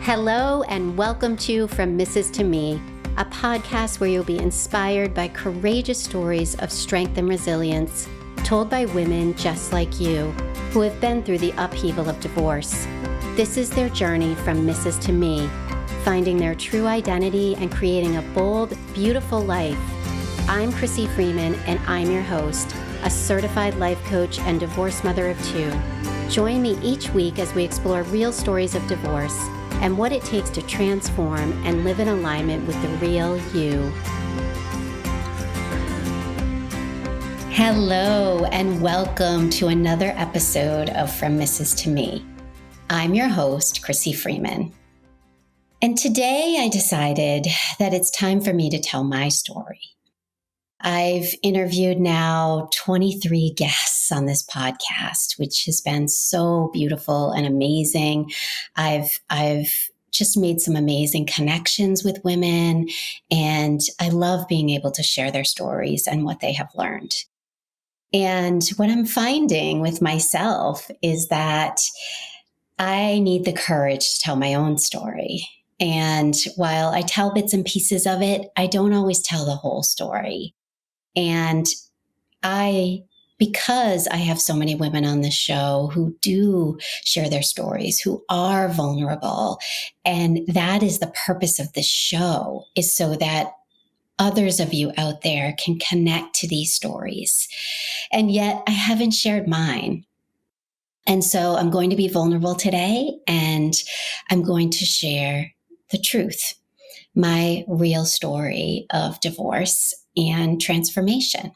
Hello and welcome to From Mrs. to Me, a podcast where you'll be inspired by courageous stories of strength and resilience told by women just like you who have been through the upheaval of divorce. This is their journey from Mrs. to Me, finding their true identity and creating a bold, beautiful life. I'm Crissy Freeman and I'm your host, a certified life coach and divorced mother of two. Join me each week as we explore real stories of divorce and what it takes to transform and live in alignment with the real you. Hello, and welcome to another episode of From Mrs. to Me. I'm your host, Crissy Freeman. And today I decided that it's time for me to tell my story. I've interviewed now 23 guests on this podcast, which has been so beautiful and amazing. I've just made some amazing connections with women, and I love being able to share their stories and what they have learned. And what I'm finding with myself is that I need the courage to tell my own story. And while I tell bits and pieces of it, I don't always tell the whole story. And because I have so many women on this show who do share their stories, who are vulnerable, and that is the purpose of this show, is so that others of you out there can connect to these stories. And yet I haven't shared mine. And so I'm going to be vulnerable today, and I'm going to share the truth, my real story of divorce and transformation.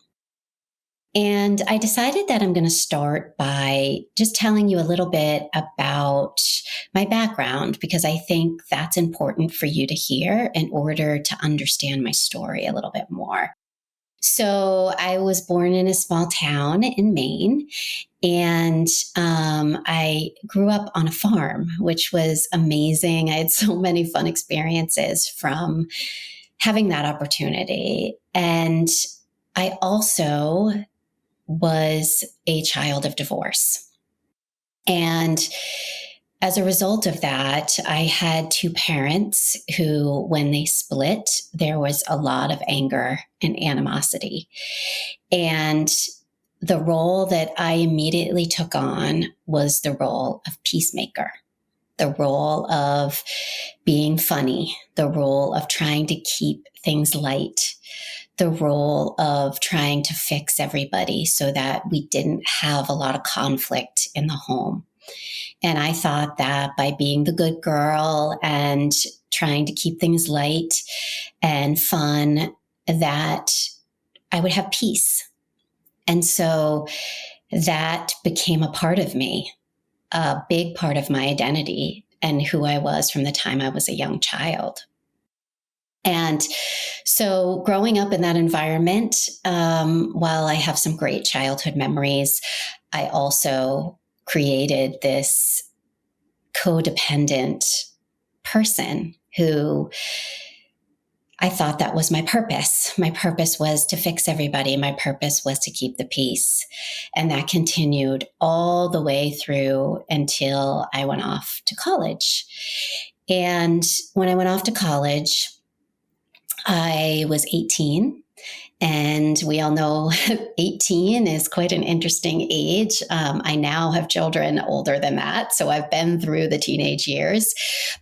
And I decided that I'm going to start by just telling you a little bit about my background, because I think that's important for you to hear in order to understand my story a little bit more. So I was born in a small town in Maine, and I grew up on a farm, which was amazing. I had so many fun experiences from having that opportunity. And I also was a child of divorce. And as a result of that, I had two parents who, when they split, there was a lot of anger and animosity. And the role that I immediately took on was the role of peacemaker, the role of being funny, the role of trying to keep things light, the role of trying to fix everybody so that we didn't have a lot of conflict in the home. And I thought that by being the good girl and trying to keep things light and fun, that I would have peace. And so that became a part of me, a big part of my identity and who I was from the time I was a young child. And so growing up in that environment, while I have some great childhood memories, I also created this codependent person who I thought that was my purpose. My purpose was to fix everybody. My purpose was to keep the peace. And that continued all the way through until I went off to college. And when I went off to college, I was 18, and we all know 18 is quite an interesting age. I now have children older than that, so I've been through the teenage years.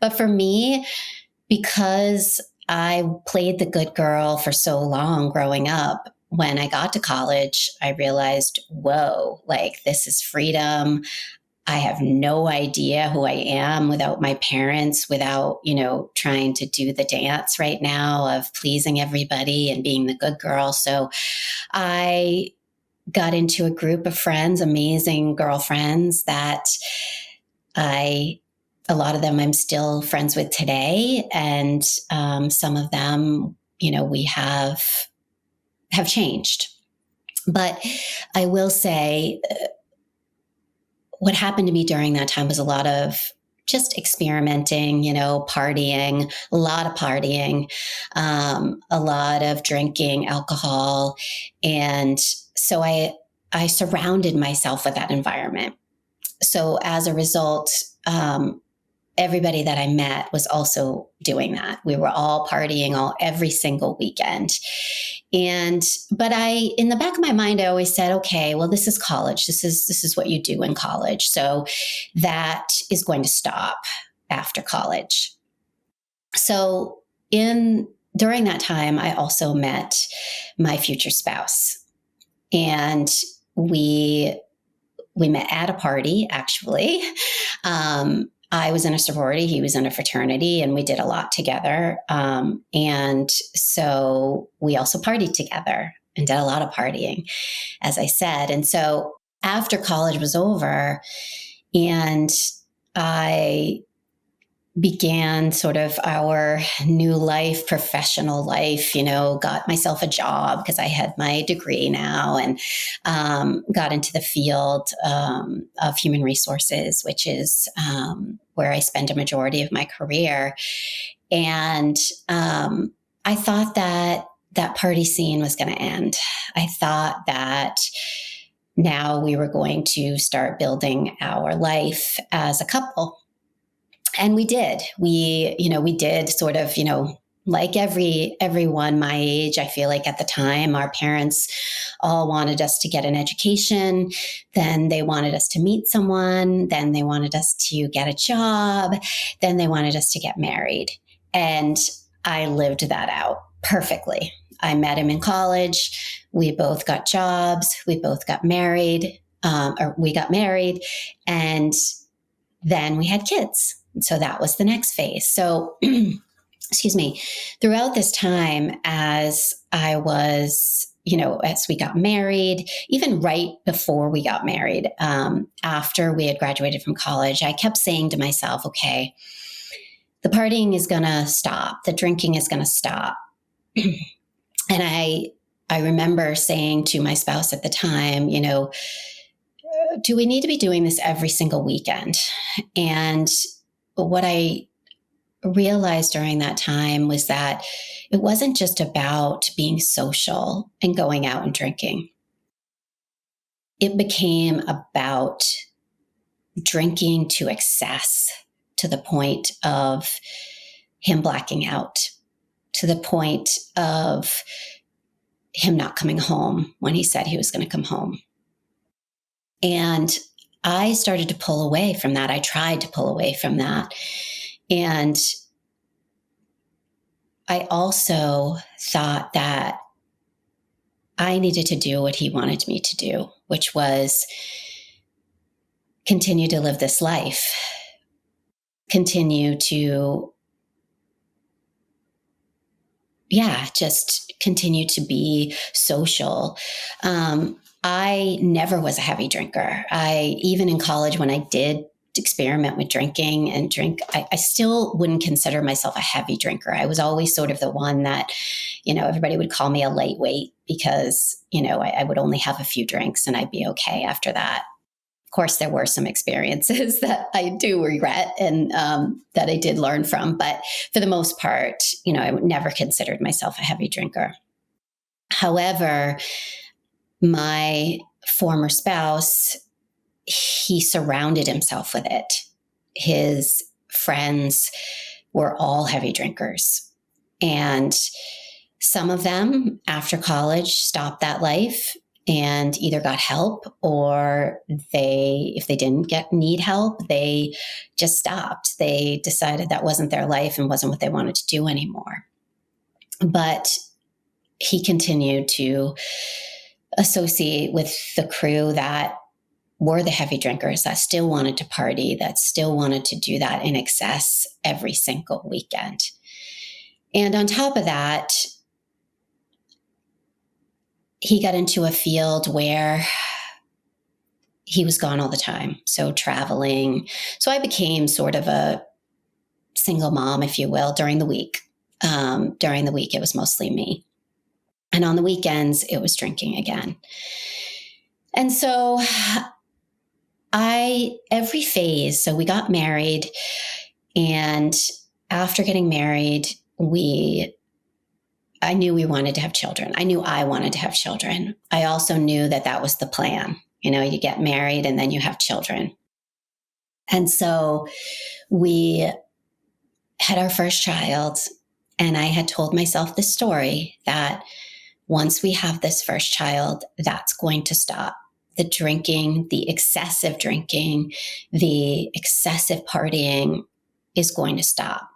But for me, because I played the good girl for so long growing up, when I got to college, I realized, whoa, like this is freedom. I have no idea who I am without my parents, without, trying to do the dance right now of pleasing everybody and being the good girl. So I got into a group of friends, amazing girlfriends that a lot of them I'm still friends with today. And some of them, we have changed. But I will say, what happened to me during that time was a lot of just experimenting, partying, a lot of partying, a lot of drinking alcohol. And so I surrounded myself with that environment. So as a result, everybody that I met was also doing that. We were all partying every single weekend. But in the back of my mind, I always said, okay, well, this is college. This is what you do in college. So that is going to stop after college. So during that time, I also met my future spouse, and we met at a party, actually. I was in a sorority, he was in a fraternity, and we did a lot together. And so we also partied together and did a lot of partying, as I said. And so after college was over and I began sort of our new life, professional life, got myself a job because I had my degree now, and got into the field of human resources, which is where I spend a majority of my career. And I thought that party scene was going to end. I thought that now we were going to start building our life as a couple. And we did. We did sort of, like everyone my age, I feel like at the time, our parents all wanted us to get an education. Then they wanted us to meet someone. Then they wanted us to get a job. Then they wanted us to get married. And I lived that out perfectly. I met him in college. We both got jobs. We both got married, we got married. And then we had kids. So that was the next phase. So, excuse me, throughout this time, as I was, as we got married, even right before we got married, after we had graduated from college, I kept saying to myself, okay, the partying is going to stop. The drinking is going to stop. And I remember saying to my spouse at the time, do we need to be doing this every single weekend? And what I realized during that time was that it wasn't just about being social and going out and drinking. It became about drinking to excess, to the point of him blacking out, to the point of him not coming home when he said he was going to come home. And I started to pull away from that. I tried to pull away from that. And I also thought that I needed to do what he wanted me to do, which was continue to live this life, continue to, just continue to be social. I never was a heavy drinker. Even in college, when I did experiment with drinking and drink, I still wouldn't consider myself a heavy drinker. I was always sort of the one that, everybody would call me a lightweight because, I would only have a few drinks and I'd be okay after that. Of course, there were some experiences that I do regret and that I did learn from. But for the most part, I never considered myself a heavy drinker. However, my former spouse, he surrounded himself with it. His friends were all heavy drinkers. And some of them, after college, stopped that life and either got help or if they didn't need help, they just stopped. They decided that wasn't their life and wasn't what they wanted to do anymore. But he continued to associate with the crew that were the heavy drinkers, that still wanted to party, that still wanted to do that in excess every single weekend. And on top of that, he got into a field where he was gone all the time. So traveling. So I became sort of a single mom, if you will, during the week. During the week, it was mostly me. And on the weekends, it was drinking again. And so every phase, so we got married, and after getting married, I knew we wanted to have children. I knew I wanted to have children. I also knew that was the plan. You get married and then you have children. And so we had our first child, and I had told myself this story that once we have this first child, that's going to stop. The drinking, the excessive drinking, the excessive partying is going to stop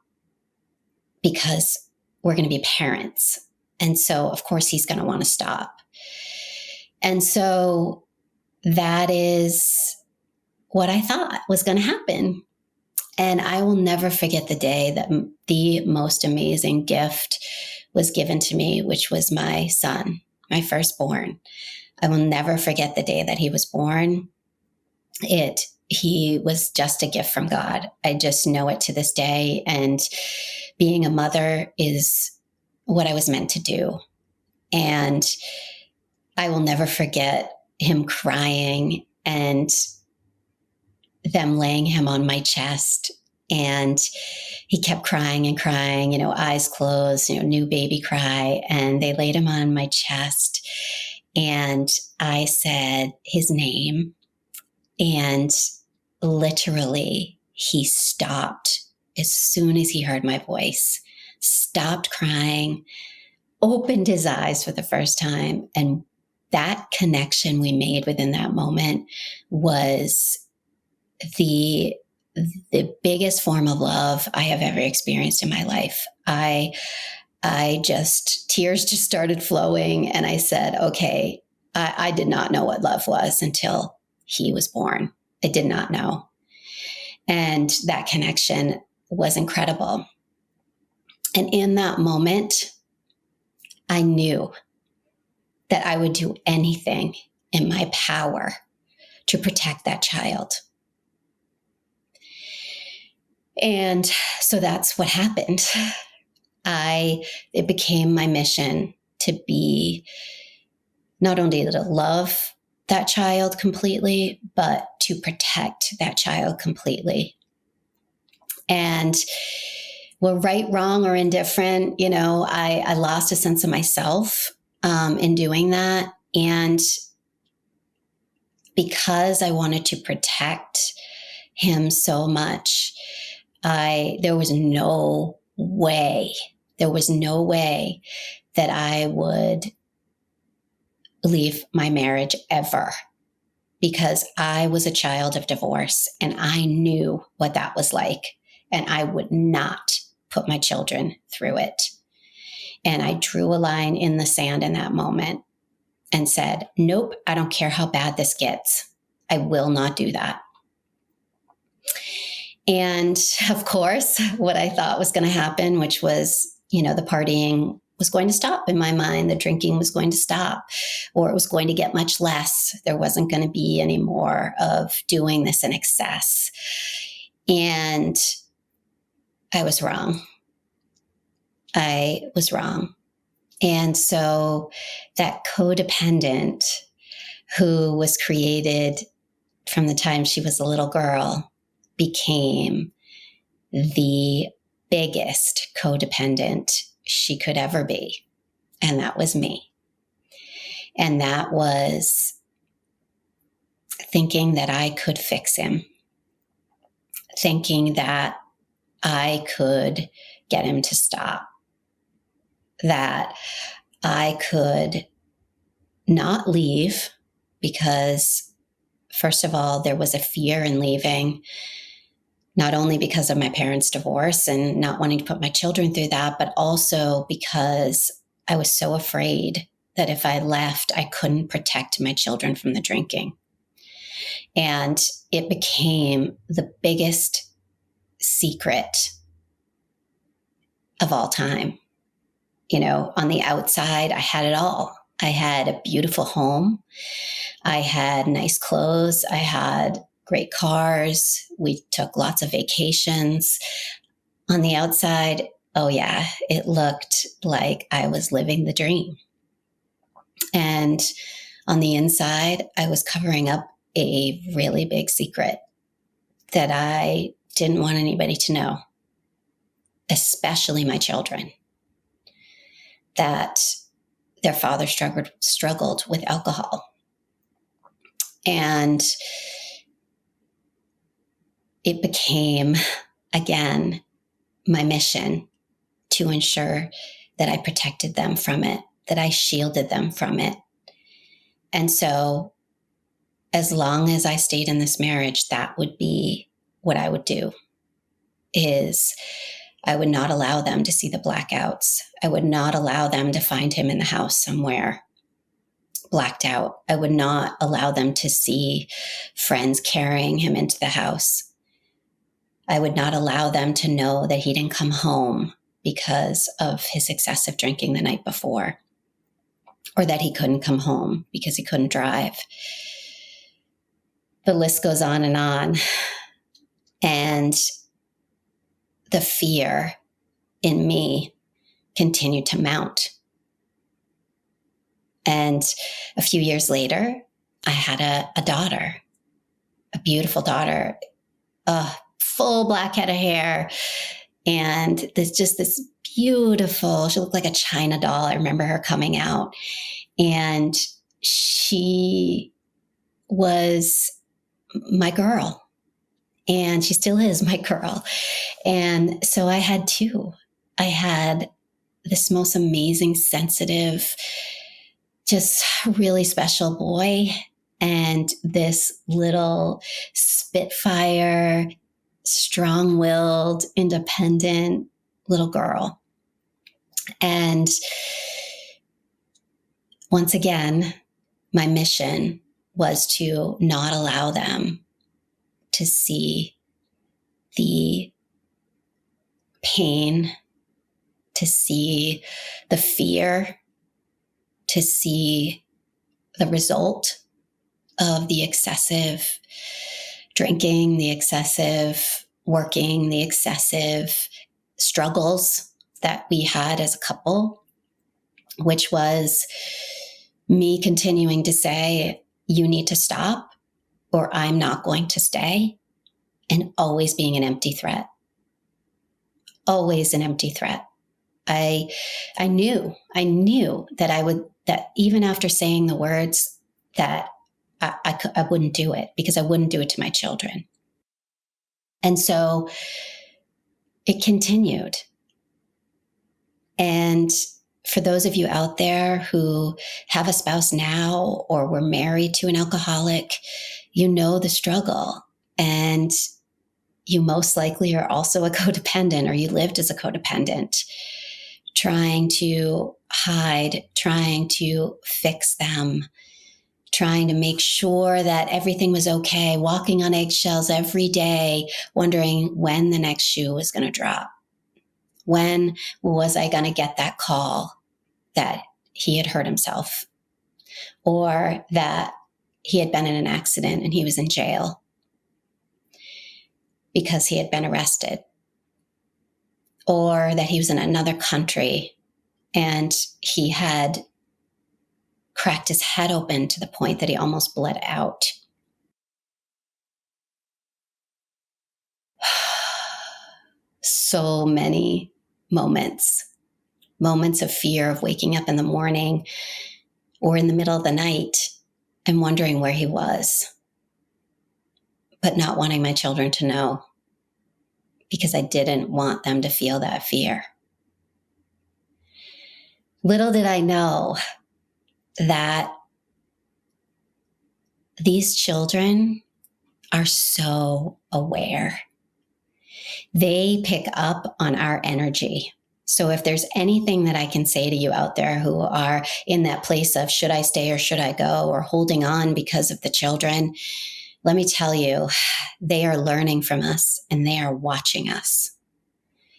because we're going to be parents. And so, of course, he's going to want to stop. And so that is what I thought was going to happen. And I will never forget the day that the most amazing gift was given to me, which was my son, my firstborn. I will never forget the day that he was born. He was just a gift from God. I just know it to this day. And being a mother is what I was meant to do. And I will never forget him crying and them laying him on my chest. And he kept crying and crying, eyes closed, new baby cry. And they laid him on my chest. And I said his name. And literally, he stopped as soon as he heard my voice, stopped crying, opened his eyes for the first time. And that connection we made within that moment was the biggest form of love I have ever experienced in my life. Tears just started flowing, and I said, okay, I did not know what love was until he was born. I did not know. And that connection was incredible. And in that moment, I knew that I would do anything in my power to protect that child. And so that's what happened. It became my mission to be not only to love that child completely, but to protect that child completely. And well, right, wrong, or indifferent, I lost a sense of myself in doing that. And because I wanted to protect him so much, there was no way that I would leave my marriage ever, because I was a child of divorce and I knew what that was like, and I would not put my children through it. And I drew a line in the sand in that moment and said, nope, I don't care how bad this gets. I will not do that. And of course, what I thought was going to happen, which was, the partying was going to stop in my mind. The drinking was going to stop, or it was going to get much less. There wasn't going to be any more of doing this in excess. And I was wrong. And so that codependent who was created from the time she was a little girl became the biggest codependent she could ever be. And that was me. And that was thinking that I could fix him, thinking that I could get him to stop, that I could not leave because, first of all, there was a fear in leaving, not only because of my parents' divorce and not wanting to put my children through that, but also because I was so afraid that if I left, I couldn't protect my children from the drinking. And it became the biggest secret of all time. On the outside, I had it all. I had a beautiful home. I had nice clothes. I had great cars. We took lots of vacations. On the outside, oh yeah, it looked like I was living the dream. And on the inside, I was covering up a really big secret that I didn't want anybody to know, especially my children, that their father struggled with alcohol. And it became, again, my mission to ensure that I protected them from it, that I shielded them from it. And so as long as I stayed in this marriage, that would be what I would do, is I would not allow them to see the blackouts. I would not allow them to find him in the house somewhere blacked out. I would not allow them to see friends carrying him into the house. I would not allow them to know that he didn't come home because of his excessive drinking the night before, or that he couldn't come home because he couldn't drive. The list goes on. And the fear in me continued to mount. And a few years later, I had a daughter, a beautiful daughter, full black head of hair. And this beautiful, she looked like a China doll. I remember her coming out. And she was my girl. And she still is my girl. And so I had two. I had this most amazing, sensitive, just really special boy, and this little spitfire, strong-willed, independent little girl. And once again, my mission was to not allow them to see the pain, to see the fear, to see the result of the excessive drinking, the excessive working, the excessive struggles that we had as a couple, which was me continuing to say, you need to stop or I'm not going to stay, and always being an empty threat. Always an empty threat. I knew that even after saying the words, that I wouldn't do it, because I wouldn't do it to my children. And so it continued. And for those of you out there who have a spouse now or were married to an alcoholic, you know the struggle. And you most likely are also a codependent, or you lived as a codependent, trying to hide, trying to fix them, trying to make sure that everything was okay, walking on eggshells every day, wondering when the next shoe was going to drop. When was I going to get that call that he had hurt himself, or that he had been in an accident and he was in jail because he had been arrested, or that he was in another country and he had cracked his head open to the point that he almost bled out. So many moments of fear, of waking up in the morning or in the middle of the night and wondering where he was, but not wanting my children to know, because I didn't want them to feel that fear. Little did I know that these children are so aware. They pick up on our energy. So if there's anything that I can say to you out there who are in that place of should I stay or should I go, or holding on because of the children, let me tell you, they are learning from us and they are watching us.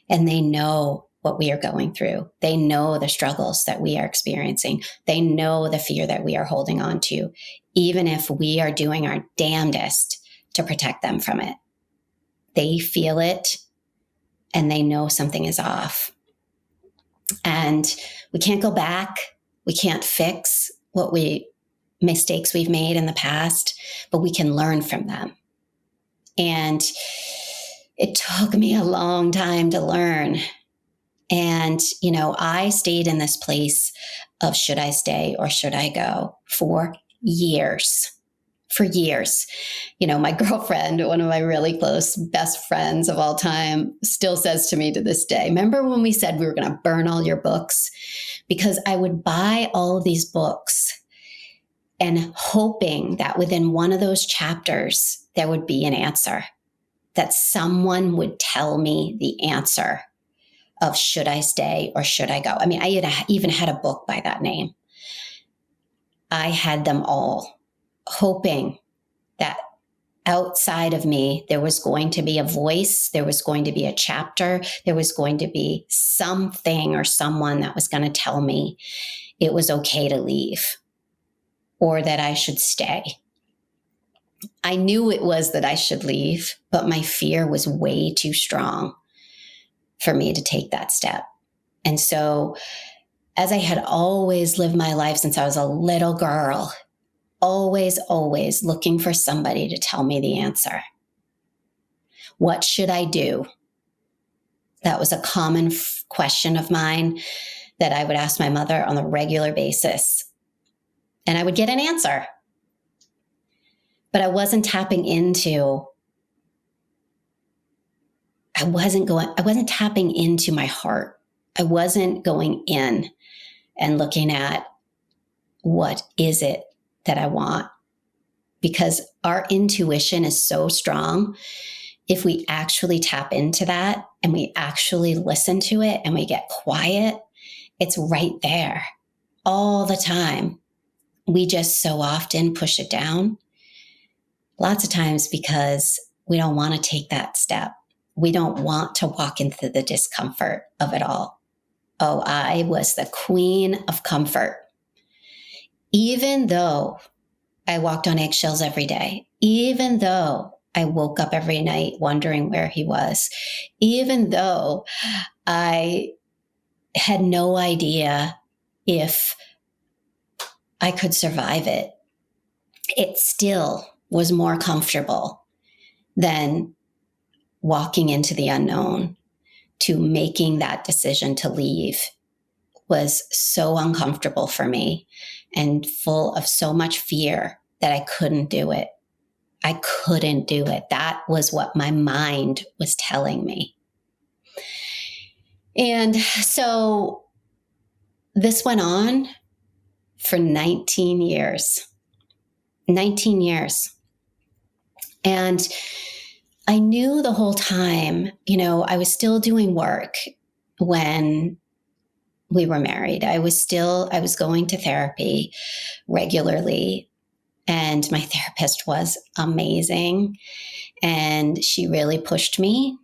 And they know what we are going through. They know the struggles that we are experiencing. They know the fear that we are holding on to, even if we are doing our damnedest to protect them from it. They feel it and they know something is off. And we can't go back. We can't fix mistakes we've made in the past, but we can learn from them. And it took me a long time to learn. And, I stayed in this place of should I stay or should I go for years. for years. My girlfriend, one of my really close best friends of all time, still says to me to this day, remember when we said we were going to burn all your books? Because I would buy all of these books and hoping that within one of those chapters, there would be an answer, that someone would tell me the answer of should I stay or should I go? I mean, I even had a book by that name. I had them all, hoping that outside of me, there was going to be a voice, there was going to be a chapter, there was going to be something or someone that was going to tell me it was okay to leave or that I should stay. I knew it was that I should leave, but my fear was way too strong for me to take that step. And so, as I had always lived my life since I was a little girl, always looking for somebody to tell me the answer. What should I do? That was a common question of mine that I would ask my mother on a regular basis. And I would get an answer. But I wasn't tapping into my heart. I wasn't going in and looking at what is it that I want, because our intuition is so strong. If we actually tap into that and we actually listen to it and we get quiet, it's right there all the time. We just so often push it down. Lots of times because we don't want to take that step. We don't want to walk into the discomfort of it all. Oh, I was the queen of comfort. Even though I walked on eggshells every day, even though I woke up every night wondering where he was, even though I had no idea if I could survive it, it still was more comfortable than walking into the unknown. To making that decision to leave was so uncomfortable for me and full of so much fear that I couldn't do it. I couldn't do it. That was what my mind was telling me. And so this went on for 19 years. 19 years. And I knew the whole time, I was still doing work when we were married. I was going to therapy regularly, and my therapist was amazing. And she really pushed me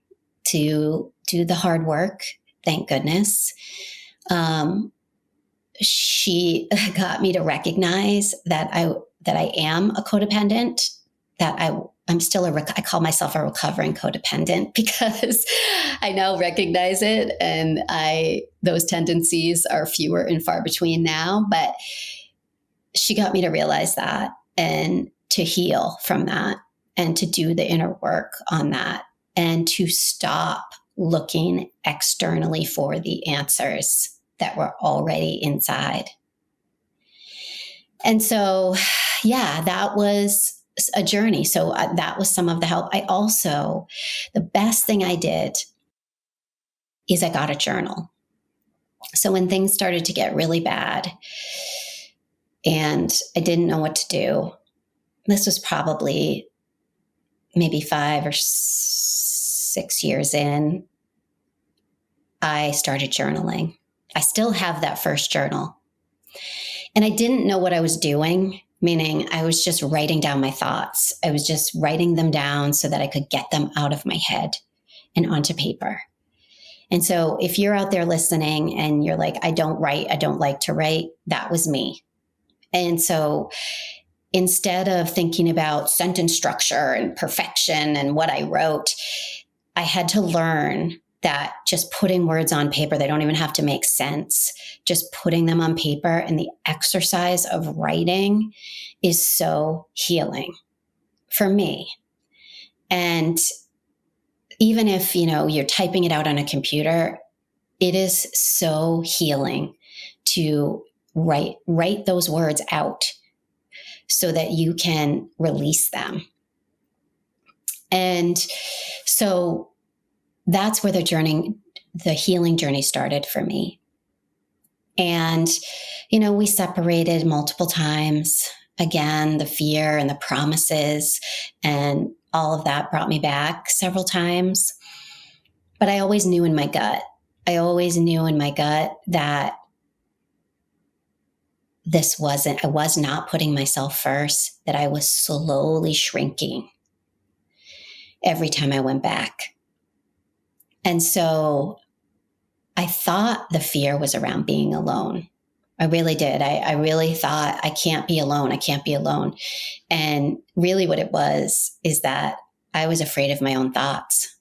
to do the hard work. Thank goodness. She got me to recognize that I am a codependent, that I'm still I call myself a recovering codependent, because I now recognize it, and those tendencies are fewer and far between now. But she got me to realize that and to heal from that and to do the inner work on that and to stop looking externally for the answers that were already inside. And so, that was a journey. So that was some of the help. The best thing I did is I got a journal. So when things started to get really bad and I didn't know what to do, this was probably maybe 5 or 6 years in, I started journaling. I still have that first journal. And I didn't know what I was doing. Meaning I was just writing down my thoughts. I was just writing them down so that I could get them out of my head and onto paper. And so if you're out there listening and you're like, I don't write, I don't like to write, that was me. And so instead of thinking about sentence structure and perfection and what I wrote, I had to learn that just putting words on paper, they don't even have to make sense. Just putting them on paper and the exercise of writing is so healing for me. And even if, you're typing it out on a computer, it is so healing to write those words out. so that you can release them. And so that's where the healing journey started for me. And, we separated multiple times. Again, the fear and the promises and all of that brought me back several times. But I always knew in my gut that I was not putting myself first, that I was slowly shrinking every time I went back. And so I thought the fear was around being alone. I really did. I really thought, I can't be alone. I can't be alone. And really what it was is that I was afraid of my own thoughts.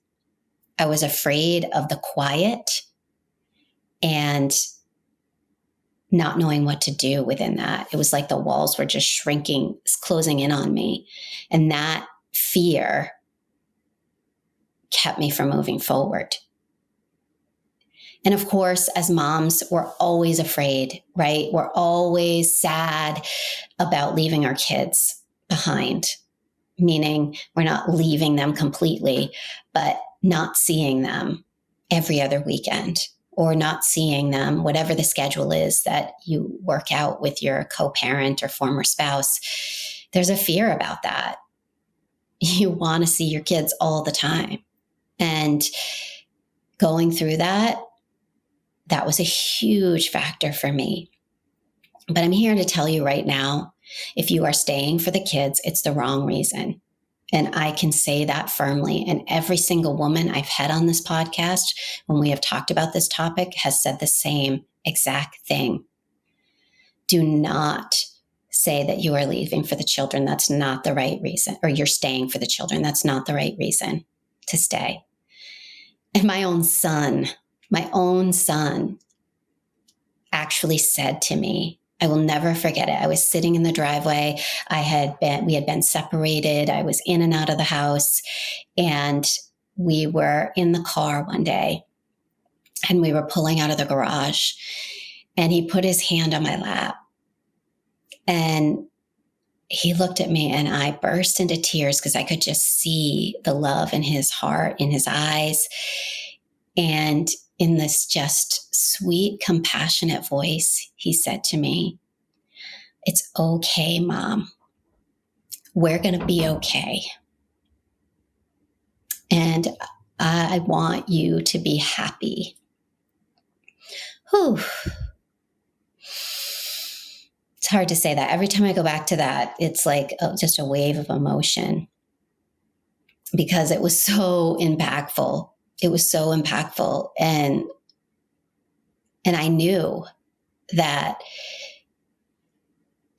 I was afraid of the quiet and not knowing what to do within that. It was like the walls were just shrinking, closing in on me. And that fear kept me from moving forward. And of course, as moms, we're always afraid, right? We're always sad about leaving our kids behind, meaning we're not leaving them completely, but not seeing them every other weekend, or not seeing them, whatever the schedule is that you work out with your co-parent or former spouse. There's a fear about that. You want to see your kids all the time. And going through that was a huge factor for me. But I'm here to tell you right now, if you are staying for the kids, it's the wrong reason. And I can say that firmly. And every single woman I've had on this podcast, when we have talked about this topic, has said the same exact thing. Do not say that you are leaving for the children. That's not the right reason. Or you're staying for the children. That's not the right reason to stay. And my own son actually said to me, I will never forget it. I was sitting in the driveway. We had been separated. I was in and out of the house, and we were in the car one day, and we were pulling out of the garage, and he put his hand on my lap, and he looked at me, and I burst into tears because I could just see the love in his heart, in his eyes. And in this just sweet, compassionate voice, he said to me, "It's okay, Mom. We're going to be okay. And I want you to be happy." Whew. It's hard to say that. Every time I go back to that, it's like just a wave of emotion, because it was so impactful. It was so impactful. And I knew that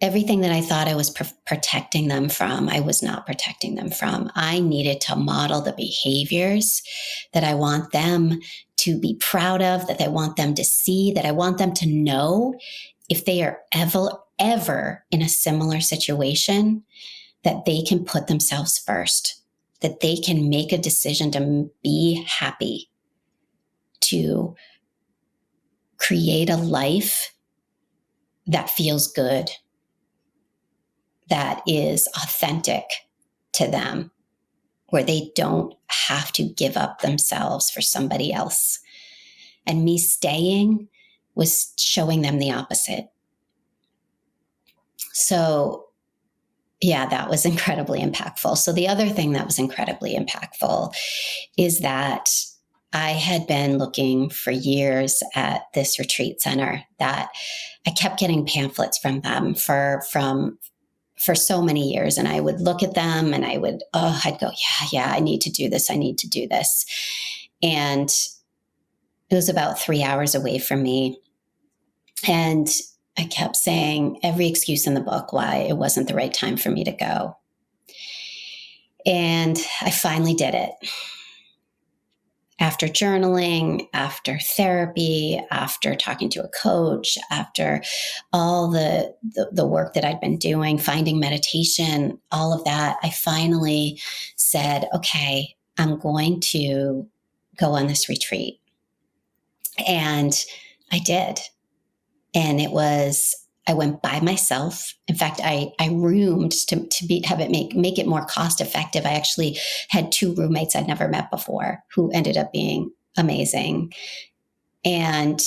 everything that I thought I was protecting them from, I was not protecting them from. I needed to model the behaviors that I want them to be proud of, that I want them to see, that I want them to know if they are ever in a similar situation, that they can put themselves first, that they can make a decision to be happy, to create a life that feels good, that is authentic to them, where they don't have to give up themselves for somebody else. And me staying was showing them the opposite. So yeah, that was incredibly impactful. So the other thing that was incredibly impactful is that I had been looking for years at this retreat center, that I kept getting pamphlets from them for so many years. And I would look at them and I'd go, yeah, I need to do this. I need to do this. And it was about 3 hours away from me. And I kept saying every excuse in the book why it wasn't the right time for me to go. And I finally did it. After journaling, after therapy, after talking to a coach, after all the work that I'd been doing, finding meditation, all of that, I finally said, okay, I'm going to go on this retreat. And I did. And it was I went by myself. In fact, I roomed have it make it more cost effective. I actually had 2 roommates I'd never met before who ended up being amazing. And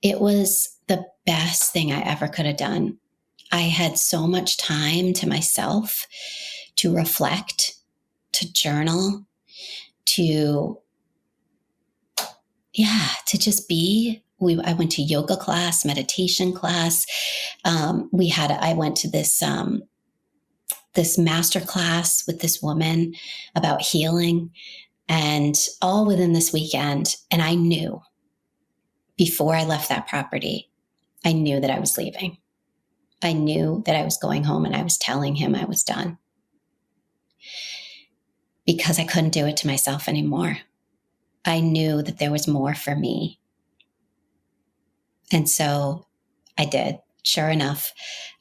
it was the best thing I ever could have done. I had so much time to myself to reflect, to journal, to just be. I went to yoga class, meditation class. I went to this master class with this woman about healing, and all within this weekend. And I knew before I left that property, I knew that I was leaving. I knew that I was going home, and I was telling him I was done because I couldn't do it to myself anymore. I knew that there was more for me. And so I did. Sure enough,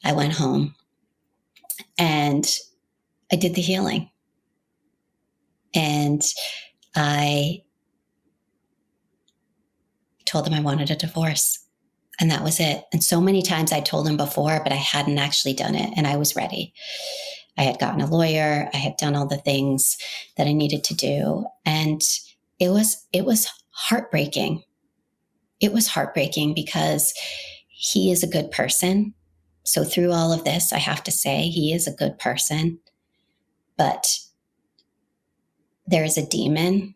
I went home and I did the healing. And I told him I wanted a divorce. And that was it. And so many times I told him before, but I hadn't actually done it. And I was ready. I had gotten a lawyer. I had done all the things that I needed to do. And it was heartbreaking. It was heartbreaking because he is a good person. So through all of this, I have to say he is a good person. But there is a demon,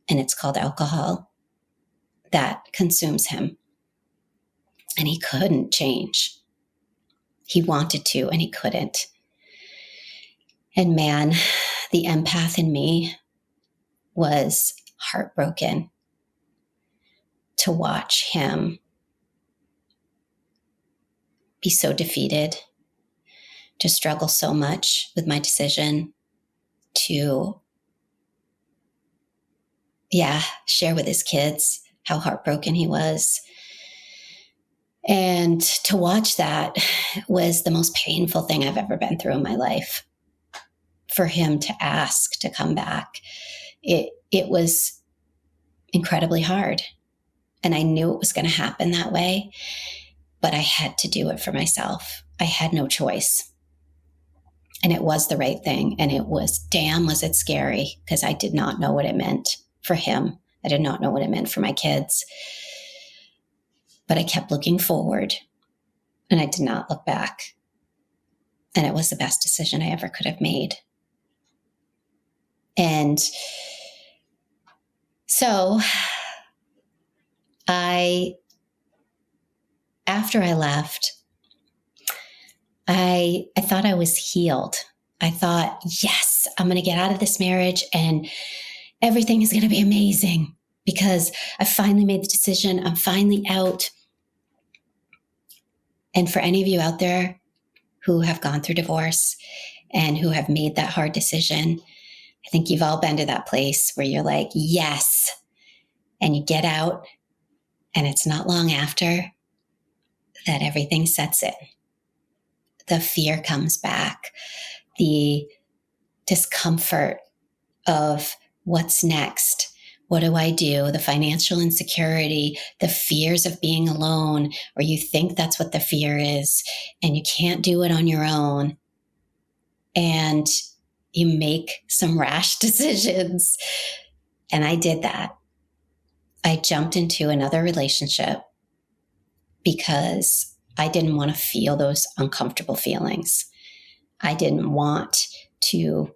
and it's called alcohol, that consumes him. And he couldn't change. He wanted to, and he couldn't. And man, the empath in me was heartbroken to watch him be so defeated, to struggle so much with my decision to, share with his kids how heartbroken he was. And to watch that was the most painful thing I've ever been through in my life. For him to ask to come back, it was incredibly hard. And I knew it was going to happen that way, but I had to do it for myself. I had no choice. And it was the right thing. And was it scary, because I did not know what it meant for him. I did not know what it meant for my kids. But I kept looking forward, and I did not look back. And it was the best decision I ever could have made. And so after I left, I thought I was healed. I thought, yes, I'm going to get out of this marriage and everything is going to be amazing because I finally made the decision. I'm finally out. And for any of you out there who have gone through divorce and who have made that hard decision, I think you've all been to that place where you're like, yes, and you get out, and it's not long after that everything sets in. The fear comes back, the discomfort of what's next. What do I do? The financial insecurity, the fears of being alone, or you think that's what the fear is, and you can't do it on your own. And you make some rash decisions. And I did that. I jumped into another relationship because I didn't want to feel those uncomfortable feelings. I didn't want to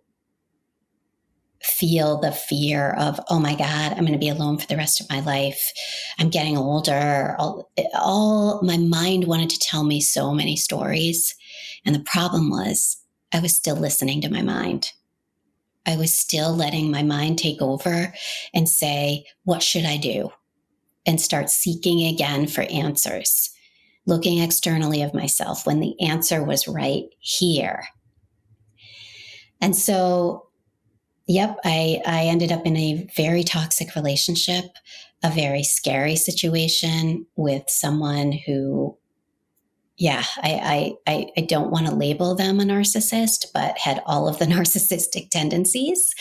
feel the fear of, oh my God, I'm going to be alone for the rest of my life. I'm getting older. All my mind wanted to tell me so many stories. And the problem was I was still listening to my mind. I was still letting my mind take over and say, what should I do? And start seeking again for answers, looking externally of myself when the answer was right here. And so, I ended up in a very toxic relationship, a very scary situation with someone who, I don't want to label them a narcissist, but had all of the narcissistic tendencies.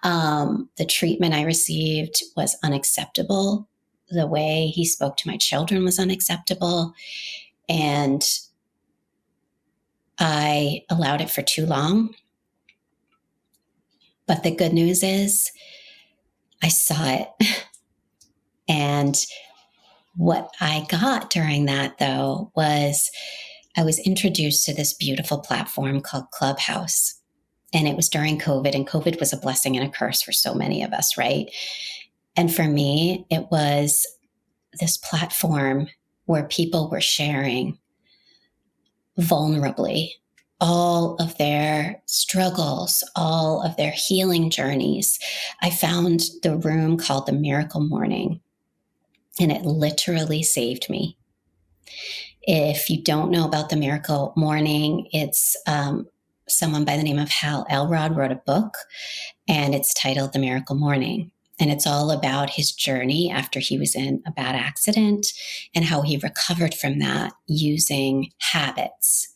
The treatment I received was unacceptable. The way he spoke to my children was unacceptable. And I allowed it for too long. But the good news is I saw it. And what I got during that, though, was I was introduced to this beautiful platform called Clubhouse. And it was during COVID, and COVID was a blessing and a curse for so many of us, right? And for me, it was this platform where people were sharing vulnerably all of their struggles, all of their healing journeys. I found the room called the Miracle Morning, and it literally saved me. If you don't know about the Miracle Morning, it's someone by the name of Hal Elrod wrote a book, and it's titled The Miracle Morning. And it's all about his journey after he was in a bad accident and how he recovered from that using habits.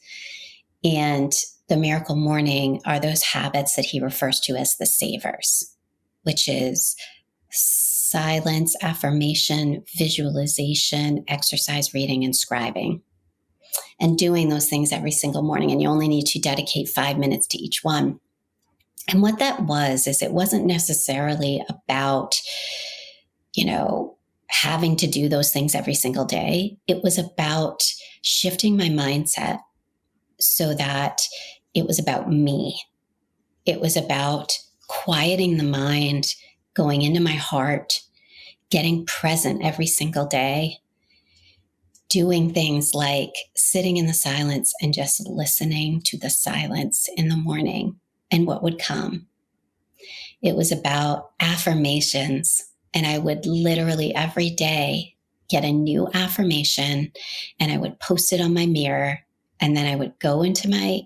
And the Miracle Morning are those habits that he refers to as the savers, which is silence, affirmation, visualization, exercise, reading, and scribing. And doing those things every single morning. And you only need to dedicate 5 minutes to each one. And what that was, is it wasn't necessarily about, having to do those things every single day. It was about shifting my mindset so that it was about me. It was about quieting the mind, going into my heart, getting present every single day, doing things like sitting in the silence and just listening to the silence in the morning and what would come. It was about affirmations, and I would literally every day get a new affirmation and I would post it on my mirror, and then I would go into my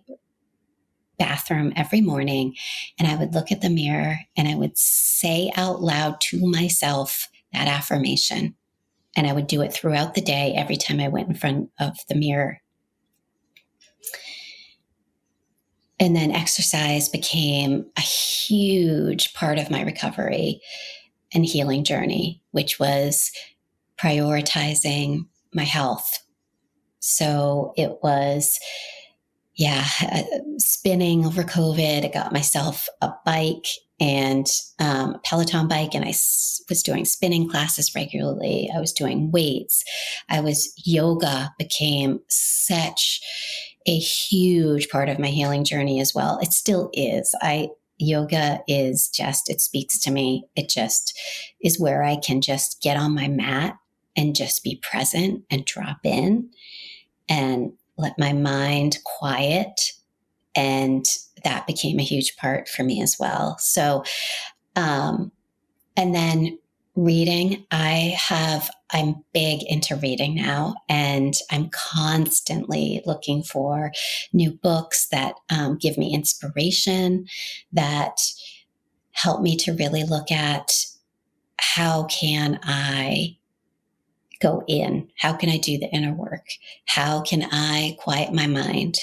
bathroom every morning and I would look at the mirror and I would say out loud to myself that affirmation. And I would do it throughout the day every time I went in front of the mirror. And then exercise became a huge part of my recovery and healing journey, which was prioritizing my health. So it was, spinning over COVID. I got myself a bike and a Peloton bike, and I was doing spinning classes regularly. I was doing weights. Yoga became such a huge part of my healing journey as well. It still is. Yoga is just, it speaks to me. It just is where I can just get on my mat and just be present and drop in and let my mind quiet. And that became a huge part for me as well. So, and then reading, I'm big into reading now, and I'm constantly looking for new books that give me inspiration, that help me to really look at how can I go in? How can I do the inner work? How can I quiet my mind?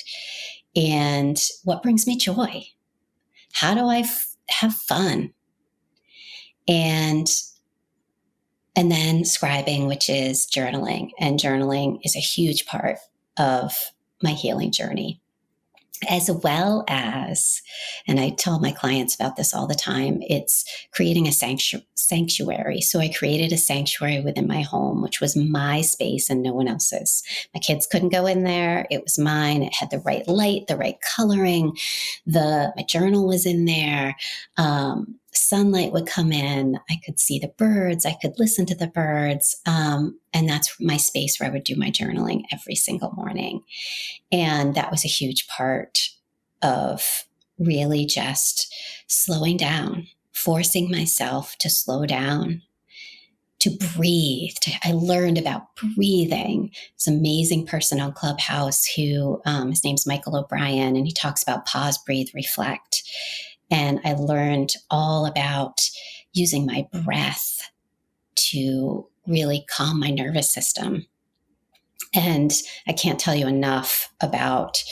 And what brings me joy? How do I have fun? And then scribing, which is journaling. And journaling is a huge part of my healing journey. As well as, and I tell my clients about this all the time, it's creating a sanctuary. So I created a sanctuary within my home, which was my space and no one else's. My kids couldn't go in there. It was mine. It had the right light, the right coloring. My journal was in there. Sunlight would come in. I could see the birds. I could listen to the birds. And that's my space where I would do my journaling every single morning. And that was a huge part of really just slowing down, forcing myself to slow down, to breathe. I learned about breathing. This amazing person on Clubhouse who, his name's Michael O'Brien, and he talks about pause, breathe, reflect. And I learned all about using my breath to really calm my nervous system. And I can't tell you enough about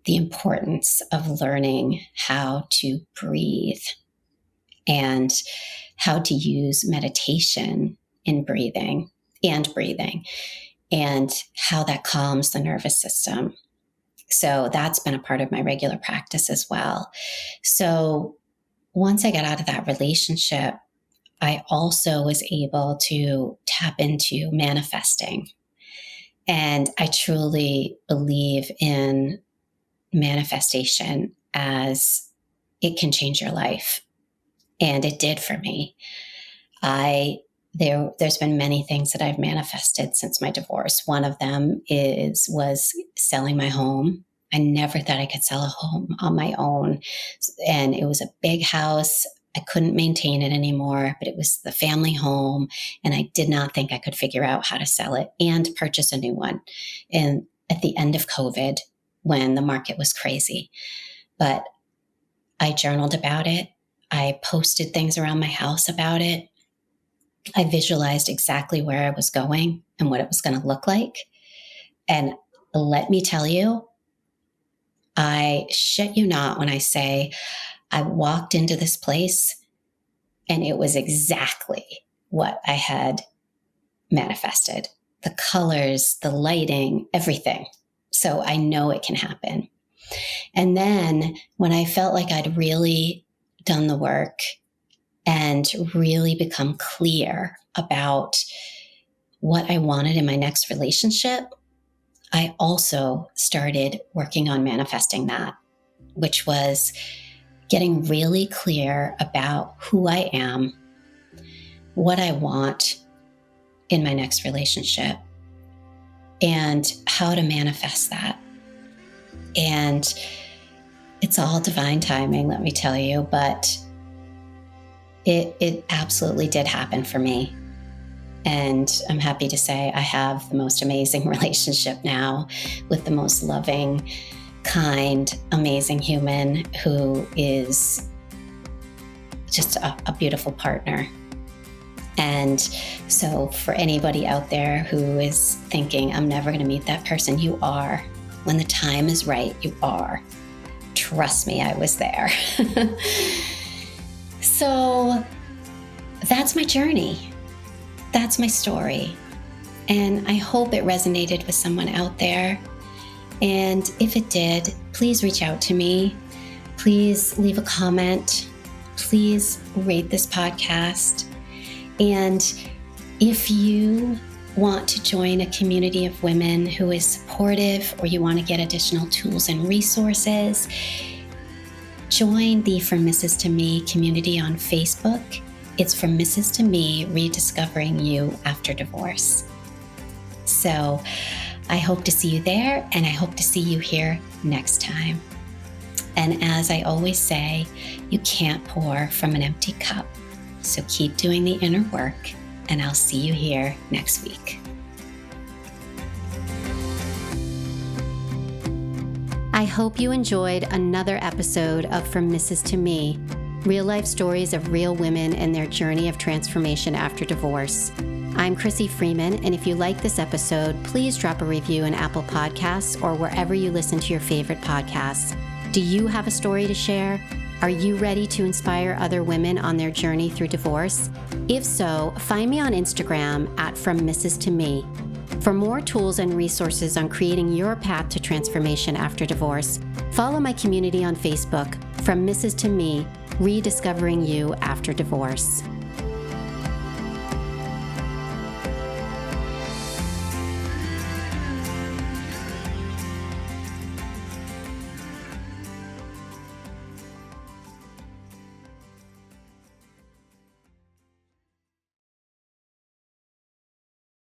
the importance of learning how to breathe and how to use meditation in breathing. and how that calms the nervous system. So that's been a part of my regular practice as well. So once I got out of that relationship, I also was able to tap into manifesting. And I truly believe in manifestation as it can change your life. And it did for me. There's been many things that I've manifested since my divorce. One of them was selling my home. I never thought I could sell a home on my own. And it was a big house. I couldn't maintain it anymore, but it was the family home. And I did not think I could figure out how to sell it and purchase a new one. And at the end of COVID, when the market was crazy, but I journaled about it. I posted things around my house about it. I visualized exactly where I was going and what it was going to look like. And let me tell you, I shit you not when I say I walked into this place and it was exactly what I had manifested. The colors, the lighting, everything. So I know it can happen. And then when I felt like I'd really done the work and really become clear about what I wanted in my next relationship, I also started working on manifesting that, which was getting really clear about who I am, what I want in my next relationship, and how to manifest that. And it's all divine timing, let me tell you, but it absolutely did happen for me. And I'm happy to say I have the most amazing relationship now with the most loving, kind, amazing human who is just a beautiful partner. And so for anybody out there who is thinking, I'm never going to meet that person, you are. When the time is right, you are. Trust me, I was there. So that's my journey. That's my story. And I hope it resonated with someone out there. And if it did, please reach out to me. Please leave a comment. Please rate this podcast. And if you want to join a community of women who is supportive, or you want to get additional tools and resources, join the From Mrs. to Me community on Facebook. It's From Mrs. to Me, Rediscovering You After Divorce. So I hope to see you there, and I hope to see you here next time. And as I always say, you can't pour from an empty cup. So keep doing the inner work, and I'll see you here next week. I hope you enjoyed another episode of From Mrs. to Me, real life stories of real women and their journey of transformation after divorce. I'm Crissy Freeman, and if you like this episode, please drop a review in Apple Podcasts or wherever you listen to your favorite podcasts. Do you have a story to share? Are you ready to inspire other women on their journey through divorce? If so, find me on Instagram at From Mrs. to Me. For more tools and resources on creating your path to transformation after divorce, follow my community on Facebook, From Mrs. to Me, Rediscovering You After Divorce.